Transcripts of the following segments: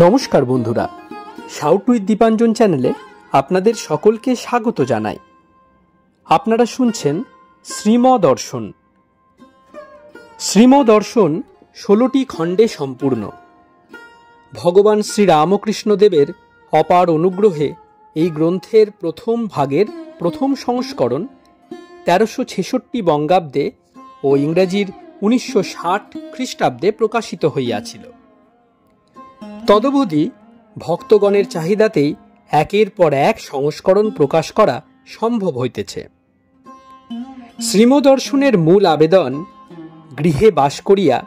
নমস্কার বন্ধুরা, shout with Dipanjan চ্যানেলে আপনাদের সকলকে স্বাগত জানাই। আপনারা শুনছেন শ্রীমদর্শন। শ্রীমদর্শন 16টি খণ্ডে সম্পূর্ণ। ভগবান শ্রীরামকৃষ্ণদেবের অপার অনুগ্রহে এই গ্রন্থের প্রথম ভাগের প্রথম সংস্করণ 1366 বঙ্গাব্দে ও ইংরেজির 1960 খ্রিস্টাব্দে প্রকাশিত হইয়াছিল। তদবধি ভক্তগণের চাহিদাতেই একের পর এক সংস্করণ প্রকাশ করা সম্ভব হইতেছে। শ্রীমদর্শনের মূল আবেদন, গৃহে বাস করিয়া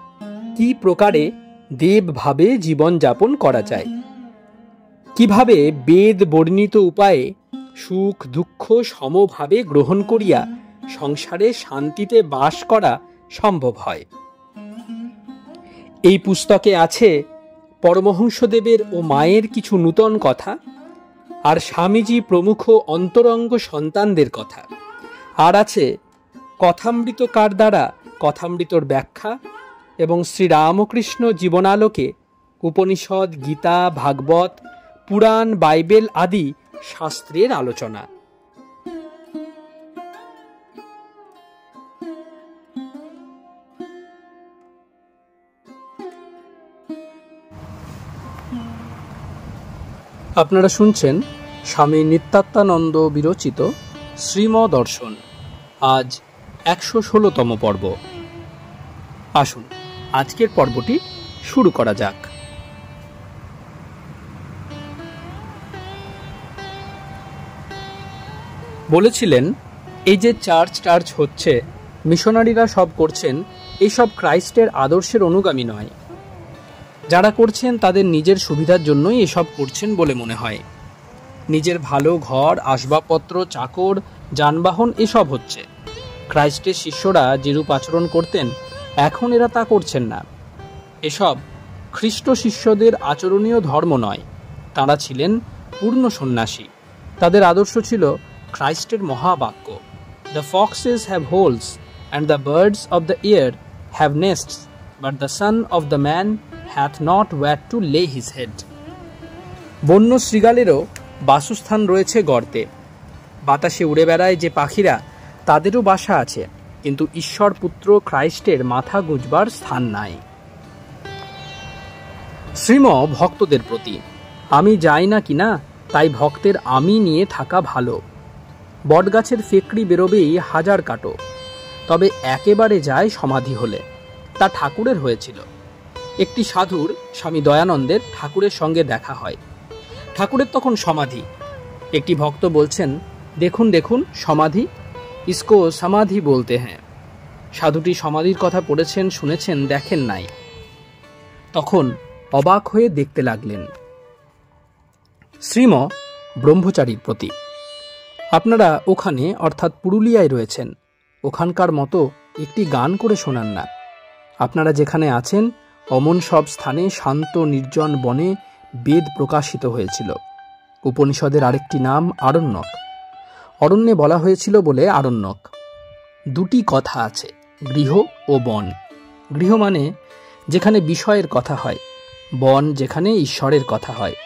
কি প্রকারে দেবভাবে জীবনযাপন করা যায়, কিভাবে বেদ বর্ণিত উপায়ে সুখ দুঃখ সমভাবে গ্রহণ করিয়া সংসারে শান্তিতে বাস করা সম্ভব হয়। এই পুস্তকে আছে পরমহংসদেবের ও মায়ের কিছু নূতন কথা, আর স্বামীজি প্রমুখ অন্তরঙ্গ সন্তানদের কথা, আর আছে কথামৃতকার দ্বারা কথামৃতর ব্যাখ্যা এবং শ্রীরামকৃষ্ণ জীবনালোকে উপনিষদ, গীতা, ভাগবত, পুরাণ, বাইবেল আদি শাস্ত্রের আলোচনা। আপনারা শুনছেন স্বামী নিত্যাত্মানন্দ বিরচিত শ্রীমদর্শন, আজ 116তম পর্ব। আসুন আজকের পর্বটি শুরু করা যাক। বলেছিলেন, এই যে চার্চ হচ্ছে, মিশনারিরা সব করছেন, এইসব ক্রাইস্টের আদর্শের অনুগামী নয়। যারা করছেন তাদের নিজের সুবিধার জন্যই এসব করছেন বলে মনে হয়। নিজের ভালো ঘর, আসবাবপত্র, চাকর, যানবাহন এসব হচ্ছে। ক্রাইস্টের শিষ্যরা যেরূপ আচরণ করতেন, এখন এরা তা করছেন না। এসব খ্রিস্ট শিষ্যদের আচরণীয় ধর্ম নয়। তাঁরা ছিলেন পূর্ণ সন্ন্যাসী। তাদের আদর্শ ছিল খ্রাইস্টের মহাবাক্য, the foxes have holes and the birds of the air have nests, but the son of the man hath not where to lay his head. বন্য শৃগালেরও বাসস্থান রয়েছে গর্তে। বাতাসে উড়ে বেড়ায় যে পাখিরা, তাদেরও বাসা আছে, কিন্তু ঈশ্বর পুত্র খ্রাইস্টের মাথা গুঁজবার স্থান নাই। শ্রীম ভক্তদের প্রতি, আমি যাই না কিনা তাই ভক্তের আমি নিয়ে থাকা ভালো। বটগাছের ফেকড়ি বেরোবেই হাজার কাটো, তবে একেবারে যায় সমাধি হলে। তা ঠাকুরের হয়েছিল। একটি সাধুর, স্বামী দয়ানন্দের, ঠাকুরের সঙ্গে দেখা হয়। ঠাকুরের তখন সমাধি। একটি ভক্ত বলছেন, দেখুন দেখুন সমাধি, ইসকো সমাধি বলতে হ্যাঁ। সাধুটি সমাধির কথা পড়েছেন, শুনেছেন, দেখেন নাই। তখন অবাক হয়ে দেখতে লাগলেন। শ্রীম ব্রহ্মচারীর প্রতি, আপনারা ওখানে অর্থাৎ পুরুলিয়ায় রয়েছেন, ওখানকার মতো একটি গান করে শোনান না। আপনারা যেখানে আছেন অমন সব স্থানে শান্ত নির্জন বনে বেদ প্রকাশিত হয়েছিল। উপনিষদের আরেকটি নাম আরণ্যক। অরণ্যে বলা হয়েছিল বলে আরণ্যক। দুটি কথা আছে, গৃহ ও বন। গৃহ মানে যেখানে বিষয়ের কথা হয়, বন যেখানে ঈশ্বরের কথা হয়।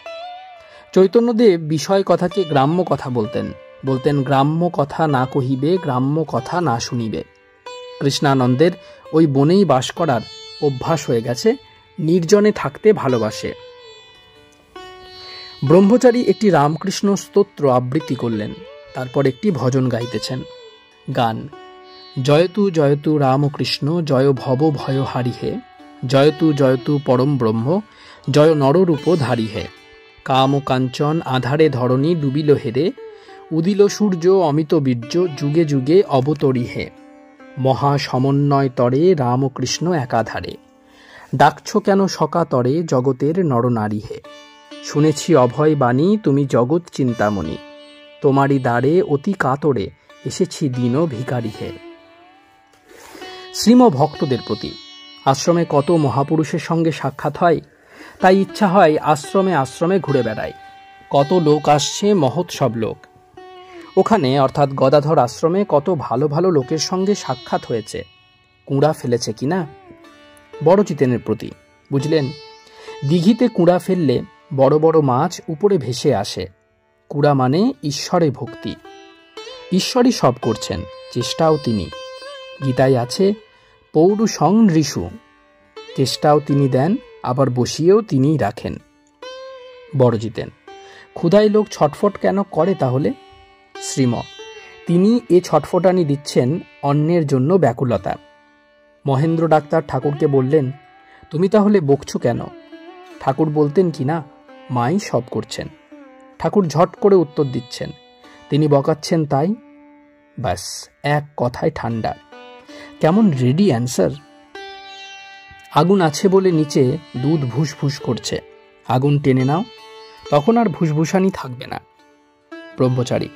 চৈতন্যদেব বিষয় কথাকে গ্রাম্য কথা বলতেন গ্রাম্য কথা না কহিবে, গ্রাম্য কথা না শুনিবে। কৃষ্ণানন্দের ওই বনেই বাস করার অভ্যাস হয়ে গেছে, নির্জনে থাকতে ভালোবাসে। ব্রহ্মচারী একটি রামকৃষ্ণ স্তোত্র আবৃত্তি করলেন, তারপর একটি ভজন গাইতেছেন। গান, জয়তু জয়তু রামকৃষ্ণ, জয় ভব ভয় হারি হে, জয়তু জয়তু পরম ব্রহ্ম, জয় নররূপ ধারী হে। কাম কাঞ্চন আধারে ধরণী ডুবিল হেরে, উদিল সূর্য অমিত বীর্য, যুগে যুগে অবতরী হে। মহা সমন্বয় তরে রামকৃষ্ণ একাধারে, ডাকছ কেন সকাতরে জগতের নরনারী হে। শুনেছি অভয় বাণী তুমি জগৎ চিন্তামণি, তোমারই দ্বারে অতি কাতরে এসেছি দীন ভিখারি হে। শ্রীম ভক্তদের প্রতি, আশ্রমে কত মহাপুরুষের সঙ্গে সাক্ষাৎ হয়, তাই ইচ্ছা হয় আশ্রমে আশ্রমে ঘুরে বেড়াই। কত লোক আসছে, মহৎ সব লোক। ওখানে অর্থাৎ গদাধর আশ্রমে কত ভালো ভালো লোকের সঙ্গে সাক্ষাৎ হয়েছে, কুঁড়া ফেলেছে কিনা। বড় জিতেনের প্রতি, বুঝলেন দিঘিতে কুড়া ফেললে বড় বড় মাছ উপরে ভেসে আসে। কুড়া মানে ঈশ্বরে ভক্তি। ঈশ্বরই সব করছেন, চেষ্টাও তিনি। গীতায় আছে পৌরুষং নৃষু, চেষ্টাও তিনি দেন, আবার বসিয়েও তিনিই রাখেন। বড়জিতেন, ক্ষুধায় লোক ছটফট কেন করে তাহলে? শ্রীম, তিনি এ ছটফটানি দিচ্ছেন অন্যের জন্য ব্যাকুলতা। মহেন্দ্র ডাক্তার ঠাকুরকে বললেন, তুমি তাহলে বকছো কেন? ঠাকুর বলতেন কি না, মাই সব করছেন। ঠাকুর ঝট করে উত্তর দিচ্ছেন, তিনি বকাচ্ছেন তাই। ব্যাস, এক কথায় ঠান্ডা। কেমন রেডি অ্যান্সার। আগুন আছে বলে নিচে দুধ ভুসভুস করছে, আগুন টেনে নাও, তখন আর ভুসভুসানি থাকবে না। ব্রহ্মচারী,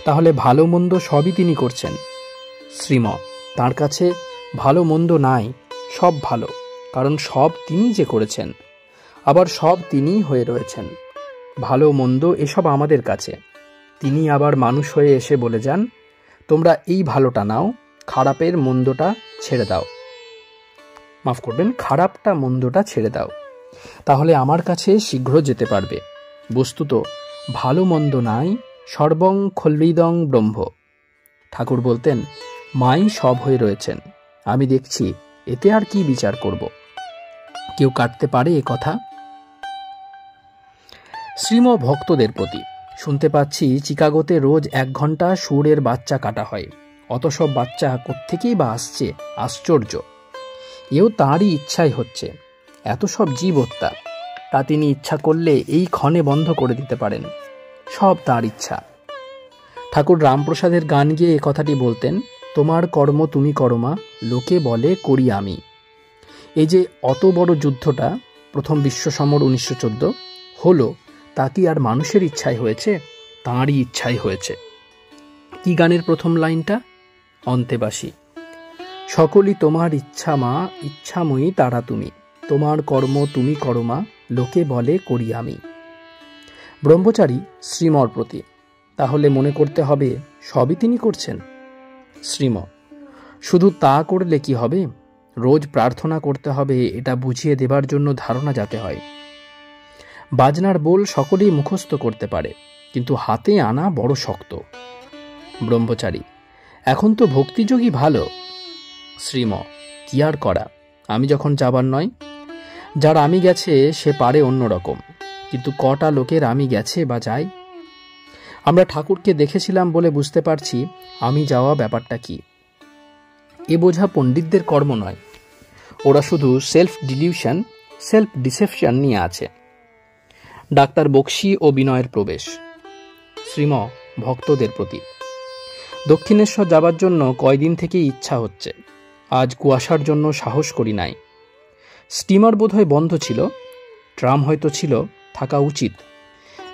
তাহলে ভালো মন্দ সবই তিনি করছেন। শ্রীম, তাঁর কাছে ভালো মন্দ নাই, সব ভালো, কারণ সব তিনি যে করেছেন, আবার সব তিনিই হয়ে রয়েছেন। ভালো মন্দ এসব আমাদের কাছে। তিনি আবার মানুষ হয়ে এসে বলে যান, তোমরা এই ভালোটা নাও, খারাপের মন্দটা ছেড়ে দাও। মাফ করবেন, খারাপটা মন্দটা ছেড়ে দাও, তাহলে আমার কাছে শীঘ্র যেতে পারবে। বস্তুত ভালো মন্দ নাই, সর্বং খল্বিদং ব্রহ্ম। ঠাকুর বলতেন, মাই সব হয়ে রয়েছেন, আমি দেখছি, এতে আর কি বিচার করব? কেউ কাটতে পারে এ কথা? শ্রীম ভক্তদের প্রতি। শুনতে পাচ্ছি চিকাগোতে রোজ 1 ঘন্টা শুয়োরের বাচ্চা কাটা হয়। অত সব বাচ্চা কোত্থেকেই বা আসছে, আশ্চর্য। এও তাঁরই ইচ্ছাই হচ্ছে। এত সব জীব হত্যা, তা তিনি ইচ্ছা করলে এই ক্ষণে বন্ধ করে দিতে পারেন। সব তাঁর ইচ্ছা। ঠাকুর রামপ্রসাদের গান গিয়ে এ কথাটি বলতেন, তোমার কর্ম তুমি করমা, লোকে বলে করি আমি। এই যে অত বড় যুদ্ধটা, প্রথম বিশ্ব সমর 1914 হলো, তা কি আর মানুষের ইচ্ছাই হয়েছে? তাঁরই ইচ্ছাই হয়েছে। কি গানের প্রথম লাইনটা? অন্তেবাসী, সকলই তোমার ইচ্ছা মা, ইচ্ছাময়ী তারা তুমি, তোমার কর্ম তুমি করমা, লোকে বলে করি আমি। ব্রহ্মচারী শ্রীমর প্রতি। তাহলে মনে করতে হবে সবই তিনি করছেন। শ্রীম, শুধু তা করলে কি হবে? রোজ প্রার্থনা করতে হবে, এটা বুঝিয়ে দেবার জন্য ধারণা যাতে হয়। বাজনার বোল সকলেই মুখস্থ করতে পারে, কিন্তু হাতে আনা বড় শক্ত। ব্রহ্মচারী, এখন তো ভক্তিযোগী ভালো। শ্রীম, কি আর করা, আমি যখন যাবার নয়। যার আমি গেছে সে পারে অন্যরকম, কিন্তু কটা লোকের আমি গেছে বা যায়? আমরা ঠাকুরকে দেখেছিলাম বলে বুঝতে পারছি আমি যাওয়া ব্যাপারটা কি। এ বোঝা পণ্ডিতদের কর্ম নয়, ওরা শুধু সেলফ ডিলিউশন, সেলফ ডিসেপশন নিয়ে আছে। ডাক্তার বক্সি ও বিনয়ের প্রবেশ। শ্রীম ভক্তদের প্রতি। দক্ষিণেশ্বর যাবার জন্য কয়দিন থেকেই ইচ্ছা হচ্ছে, আজ কুয়াশার জন্য সাহস করি নাই। স্টিমার বোধহয় বন্ধ ছিল, ট্রাম হয়তো ছিল, থাকা উচিত।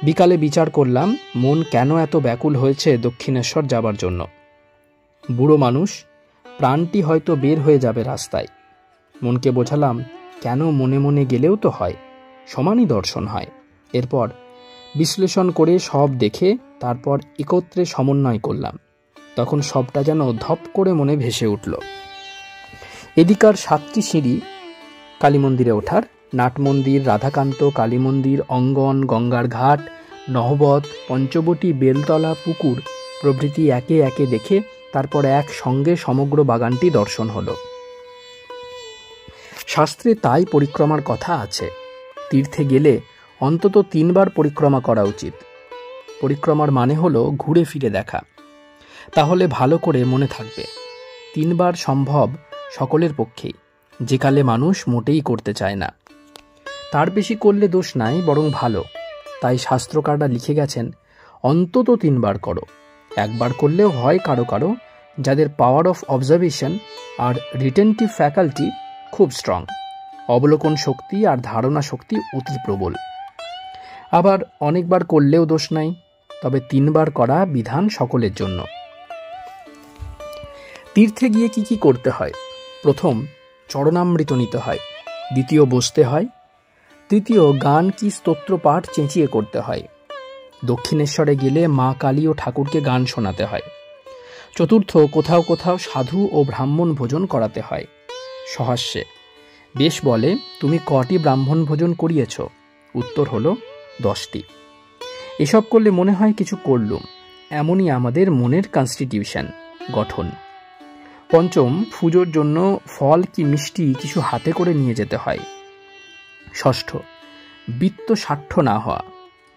বিকালে বিচার করলাম মন কেন এত ব্যাকুল হয়েছে দক্ষিণেশ্বর যাবার জন্য। বুড়ো মানুষ, প্রাণটি হয়তো বের হয়ে যাবে রাস্তায়। মনকে বোঝালাম, কেন মনে মনে গেলেও তো হয়, সমানই দর্শন হয়। এরপর বিশ্লেষণ করে সব দেখে তারপর একত্রে সমন্বয় করলাম। তখন সবটা যেন ধপ করে মনে ভেসে উঠল। এদিকার 7টি সিঁড়ি কালী মন্দিরে ওঠার, নাট মন্দির, রাধাকান্ত, কালী মন্দির, অঙ্গন, গঙ্গার ঘাট, নহবত, পঞ্চবটি, বেলতলা, পুকুর প্রভৃতি একে একে দেখে তারপর একসঙ্গে সমগ্র বাগানটি দর্শন হলো। শাস্ত্রে তাই পরিক্রমার কথা আছে। তীর্থে গেলে অন্তত 3 বার পরিক্রমা করা উচিত। পরিক্রমার মানে হলো ঘুরে ফিরে দেখা। তাহলে ভালো করে মনে থাকবে। 3 বার সম্ভব সকলের পক্ষেই, যে কালে মানুষ মোটেই করতে চায় না। তার বেশি করলে দোষ নাই, বরং ভালো। তাই শাস্ত্রকাররা লিখে গেছেন, অন্তত 3 বার করো। 1 বার করলেও হয় কারো কারো, যাদের পাওয়ার অফ অবজারভেশন আর রিটেনটিভ ফ্যাকাল্টি খুব স্ট্রং, অবলোকন শক্তি আর ধারণা শক্তি অতি প্রবল। আবার অনেকবার করলেও দোষ নাই, তবে 3 বার করা বিধান সকলের জন্য। তীর্থে গিয়ে কি কি করতে হয়? প্রথম, চরণামৃত নিতে হয়। দ্বিতীয়, বসতে হয়। তৃতীয়, গান কি স্তোত্র পাঠ চেঁচিয়ে করতে হয়। দক্ষিণেশ্বরে গেলে মা কালী ও ঠাকুরকে গান শোনাতে হয়। চতুর্থ, কোথাও কোথাও সাধু ও ব্রাহ্মণ ভোজন করাতে হয়। সহাস্যে বেশ বলে, তুমি কটি ব্রাহ্মণ ভোজন করিয়েছ? উত্তর হলো 10টি। এসব করলে মনে হয় কিছু করলুম, এমনই আমাদের মনের কনস্টিটিউশন, গঠন। পঞ্চম, পুজোর জন্য ফল কি মিষ্টি কিছু হাতে করে নিয়ে যেতে হয়। ষষ্ঠ, বিত্ত ষাঠ্য না হওয়া।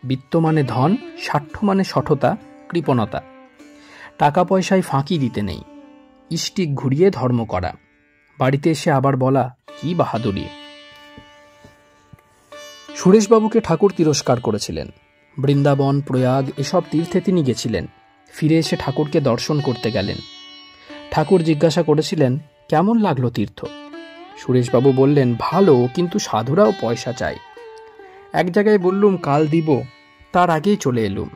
বিত্ত মানে ধন, ষাঠ্য মানে শঠতা, কৃপণতা। টাকা পয়সায় ফাঁকি দিতে নেই, ইষ্টিক ঘুরিয়ে ধর্ম করা। বাড়িতে এসে আবার বলা, কি বাহাদুরি। সুরেশবাবুকে ঠাকুর তিরস্কার করেছিলেন। বৃন্দাবন, প্রয়াগ এসব তীর্থে তিনি গেছিলেন। ফিরে এসে ঠাকুরকে দর্শন করতে গেলেন। ঠাকুর জিজ্ঞাসা করেছিলেন, কেমন লাগলো তীর্থ? সুরেশবাবু বললেন, ভালো, কিন্তু সাধুরাও পয়সা চায়। এক জায়গায় বললুম কাল দিব, তার আগেই চলে এলুম।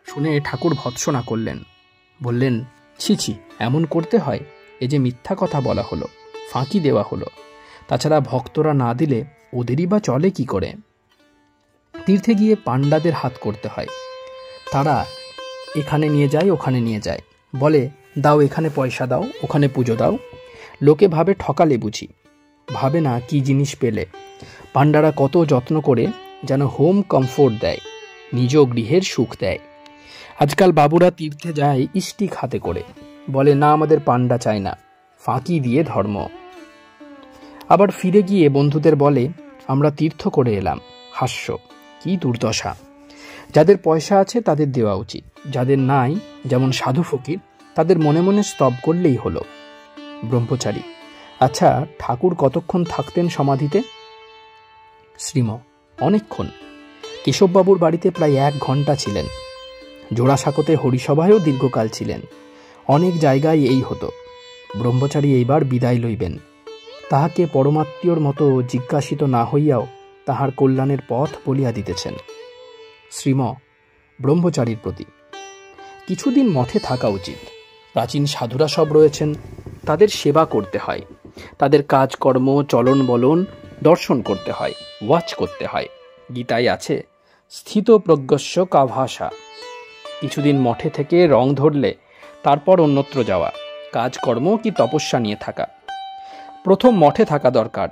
শুনে ঠাকুর ভৎসনা করলেন, বললেন, ছি ছি, এমন করতে হয়? এ যে মিথ্যা কথা বলা হলো, ফাঁকি দেওয়া হলো। তাছাড়া ভক্তরা না দিলে ওদেরই বা চলে কি করে? তীর্থে গিয়ে পাণ্ডাদের হাত করতে হয়। তারা এখানে নিয়ে যায়, ওখানে নিয়ে যায়, বলে দাও এখানে পয়সা দাও, ওখানে পুজো দাও। লোকে ভাবে ঠকালে বুঝি, ভাবে না কি জিনিস পেলে। পাণ্ডারা কত যত্ন করে যেন হোম কমফোর্ট দেয়, নিজ গৃহের সুখ দেয়। আজকাল বাবুরা তীর্থে যায় ইষ্টিক হাতে করে, বলে না আমাদের পাণ্ডা চায় না, ফাঁকি দিয়ে ধর্ম। আবার ফিরে গিয়ে বন্ধুদের বলে, আমরা তীর্থ করে এলাম। হাস্য, কি দুর্দশা। যাদের পয়সা আছে তাদের দেওয়া উচিত, যাদের নাই, যেমন সাধু ফকির, তাদের মনে মনে স্তব করলেই হলো। ব্রহ্মচারী, আচ্ছা ঠাকুর কতক্ষণ থাকতেন সমাধিতে? শ্রীম, অনেকক্ষণ। কেশববাবুর বাড়িতে প্রায় 1 ঘণ্টা ছিলেন। জোড়াসাঁকোতে হরিসভায়ও দীর্ঘকাল ছিলেন। অনেক জায়গায় এই হতো। ব্রহ্মচারী এইবার বিদায় লইবেন। তাহাকে পরমাত্মীয়র মতো জিজ্ঞাসিত না হইয়াও তাহার কল্যাণের পথ বলিয়া দিতেছেন। শ্রীম, ব্রহ্মচারীর প্রতি কিছুদিন মঠে থাকা উচিত। প্রাচীন সাধুরা সব রয়েছেন, তাদের সেবা করতে হয়, তাদের কাজকর্ম চলন বলন দর্শন করতে হয়, ওয়াচ করতে হয়। গীতায় আছে, স্থিত প্রজ্ঞস্য কা ভাষা। কিছুদিন মঠে থেকে রং ধরলে তারপর অন্যত্র যাওয়া, কাজকর্ম কি তপস্যা নিয়ে থাকা। প্রথম মঠে থাকা দরকার।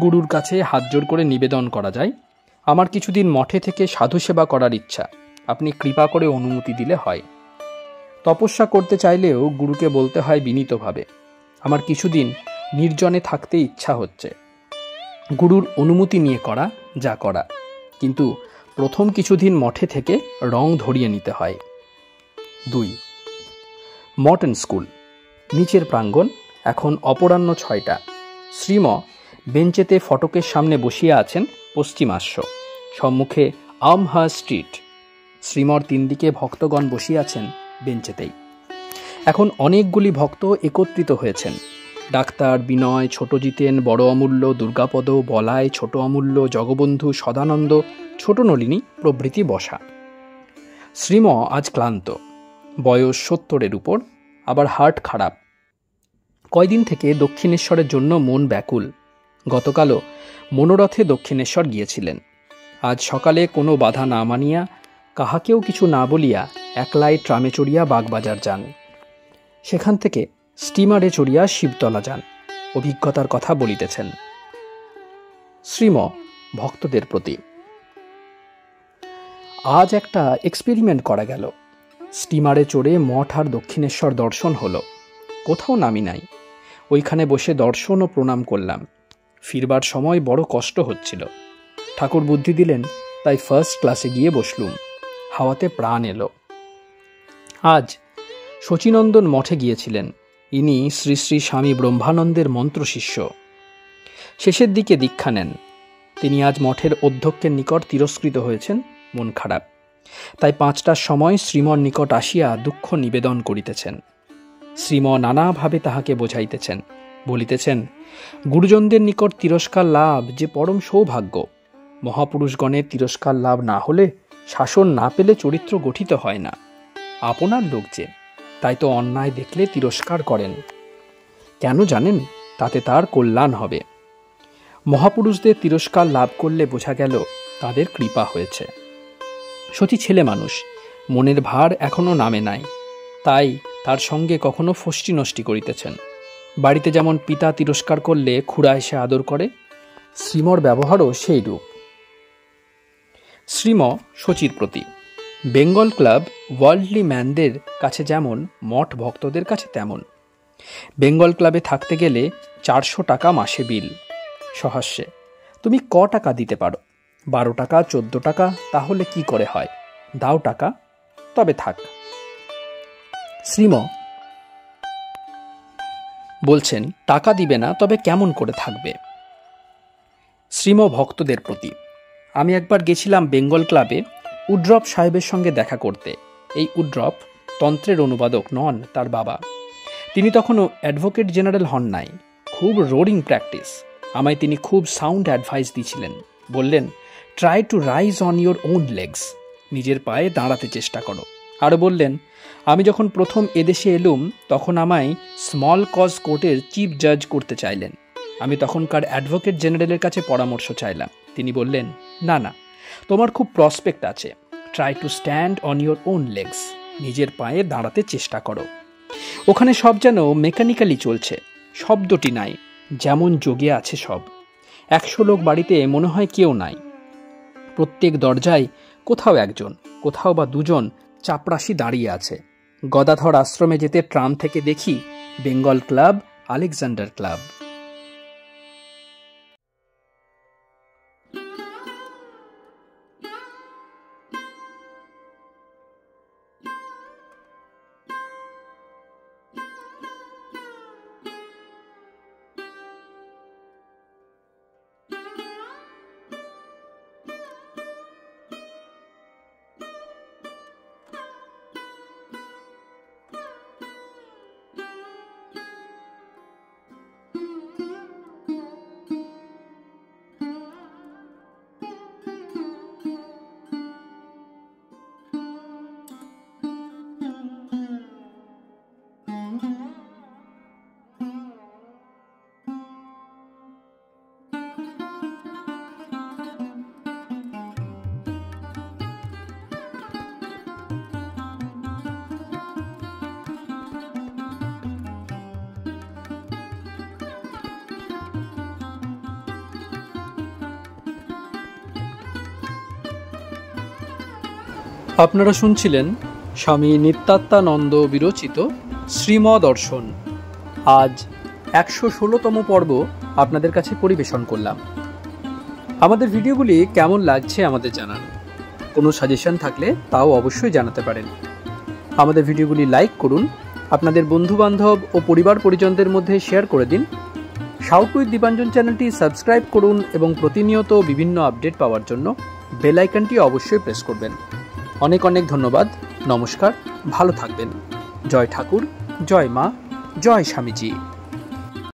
গুরুর কাছে হাত জোর করে নিবেদন করা যায়, আমার কিছুদিন মঠে থেকে সাধু সেবা করার ইচ্ছা, আপনি কৃপা করে অনুমতি দিলে হয়। তপস্যা করতে চাইলেও গুরুকে বলতে হয় বিনীতভাবে, আমার কিছুদিন নির্জনে থাকতে ইচ্ছা হচ্ছে। গুরুর অনুমতি নিয়ে করা যা করা, কিন্তু প্রথম কিছুদিন মঠে থেকে রং ধরিয়ে নিতে হয়। 2. মর্টন স্কুল, নিচের প্রাঙ্গণ, এখন অপরাহ্ন 6টা। শ্রীম বেঞ্চেতে ফটকের সামনে বসিয়া আছেন পশ্চিমাস্য, সম্মুখে আমহা স্ট্রিট। শ্রীমর 3 দিকে ভক্তগণ বসিয়াছেন বেঞ্চেতেই। এখন অনেকগুলি ভক্ত একত্রিত হয়েছেন। ডাক্তার, বিনয়, ছোট জিতেন, বড় অমূল্য, দুর্গাপদ, বলাই, ছোট অমূল্য, জগবন্ধু, সদানন্দ, ছোট নলিনী প্রভৃতি বসা। শ্রীম আজ ক্লান্ত, বয়স 70-এর উপর, আবার হার্ট খারাপ। কয়দিন থেকে দক্ষিণেশ্বরের জন্য মন ব্যাকুল। গতকালও মনোরথে দক্ষিণেশ্বর গিয়েছিলেন। আজ সকালে কোনো বাধা না মানিয়া, কাহাকেও কিছু না বলিয়া একলাই ট্রামে চড়িয়া বাগবাজার যান। সেখান থেকে স্টিমারে চড়িয়া শিবতলা যান। অভিজ্ঞতার কথা বলিতেছেন। শ্রীম ভক্তদের প্রতি, আজ একটা এক্সপেরিমেন্ট করা গেল। স্টিমারে চড়ে মঠ আর দক্ষিণেশ্বর দর্শন হলো। কোথাও নামি নাই, ওইখানে বসে দর্শন ও প্রণাম করলাম। ফিরবার সময় বড় কষ্ট হচ্ছিল। ঠাকুর বুদ্ধি দিলেন, তাই ফার্স্ট ক্লাসে গিয়ে বসলুম। হাওয়াতে প্রাণ এলো। আজ শচীনন্দন মঠে গিয়েছিলেন। ইনি শ্রী শ্রী স্বামী ব্রহ্মানন্দের মন্ত্রশিষ্য। শেষের দিকে দীক্ষা নেন। তিনি আজ মঠের অধ্যক্ষের নিকট তিরস্কৃত হয়েছেন, মন খারাপ। তাই 5টার সময় শ্রীমর নিকট আসিয়া দুঃখ নিবেদন করিতেছেন। শ্রীম নানাভাবে তাহাকে বোঝাইতেছেন, বলিতেছেন, গুরুজনদের নিকট তিরস্কার লাভ যে পরম সৌভাগ্য। মহাপুরুষগণের তিরস্কার লাভ না হলে, শাসন না পেলে চরিত্র গঠিত হয় না। আপনার লোক যে, তাই তো অন্যায় দেখলে তিরস্কার করেন। কেন জানেন? তাতে তার কল্যাণ হবে। মহাপুরুষদের তিরস্কার লাভ করলে বোঝা গেল তাদের কৃপা হয়েছে। সচি ছেলে মানুষ, মনের ভার এখনো নামে নাই, তাই তার সঙ্গে কখনো ফষ্টি নষ্টি করিতেছেন। বাড়িতে যেমন পিতা তিরস্কার করলে খুড়া এসে আদর করে, শ্রীমর ব্যবহারও সেই রূপ। শ্রীম শচীর প্রতি। বেঙ্গল ক্লাব ওয়ার্ল্ডলি ম্যানদের কাছে যেমন, মঠ ভক্তদের কাছে তেমন। বেঙ্গল ক্লাবে থাকতে গেলে 400 টাকা মাসে বিল। সহাস্যে, তুমি ক টাকা দিতে পারো? 12 টাকা, 14 টাকা? তাহলে কি করে হয়? দাও টাকা, তবে থাক। শ্রীম বলছেন, টাকা দিবে না, তবে কেমন করে থাকবে? শ্রীম ভক্তদের প্রতি। আমি একবার গেছিলাম বেঙ্গল ক্লাবে উড্রপ সাহেবের সঙ্গে দেখা করতে। এই উড্রপ তন্ত্রের অনুবাদক নন, তার বাবা। তিনি তখনও অ্যাডভোকেট জেনারেল হন নাই। খুব রোরিং প্র্যাকটিস। আমায় তিনি খুব সাউন্ড অ্যাডভাইস দিয়েছিলেন। বললেন, try to rise on your own legs, নিজের পায়ে দাঁড়াতে চেষ্টা করো। আরও বললেন, আমি যখন প্রথম এদেশে এলুম তখন আমায় স্মল কজ কোর্টের চিফ জাজ করতে চাইলেন। আমি তখনকার অ্যাডভোকেট জেনারেলের কাছে পরামর্শ চাইলাম। তিনি বললেন, না না, তোমার খুব প্রসপেক্ট আছে। Try to stand on your own legs, নিজের পায়ে দাঁড়াতে চেষ্টা করো। ওখানে সব যেন মেকানিক্যালি চলছে, শব্দটি নাই, যেমন যোগে আছে সব। 100 লোক বাড়িতে মনে হয় কেউ নাই। প্রত্যেক দরজায় কোথাও একজন, কোথাও বা দুজন চাপরাশি দাঁড়িয়ে আছে। গদাধর আশ্রমে যেতে ট্রাম থেকে দেখি বেঙ্গল ক্লাব, আলেকজান্ডার ক্লাব। আপনারা শুনছিলেন স্বামী নিত্যাত্মানন্দ বিরচিত শ্রীম দর্শন। আজ 116তম পর্ব আপনাদের কাছে পরিবেশন করলাম। আমাদের ভিডিওগুলি কেমন লাগছে আমাদের জানান। কোনো সাজেশন থাকলে তাও অবশ্যই জানাতে পারেন। আমাদের ভিডিওগুলি লাইক করুন, আপনাদের বন্ধুবান্ধব ও পরিবার পরিজনদের মধ্যে শেয়ার করে দিন। শাউট উইথ দীপাঞ্জন চ্যানেলটি সাবস্ক্রাইব করুন এবং প্রতিনিয়ত বিভিন্ন আপডেট পাওয়ার জন্য বেল আইকনটি অবশ্যই প্রেস করবেন। অনেক অনেক ধন্যবাদ। নমস্কার, ভালো থাকবেন। জয় ঠাকুর, জয় মা, জয় স্বামীজি।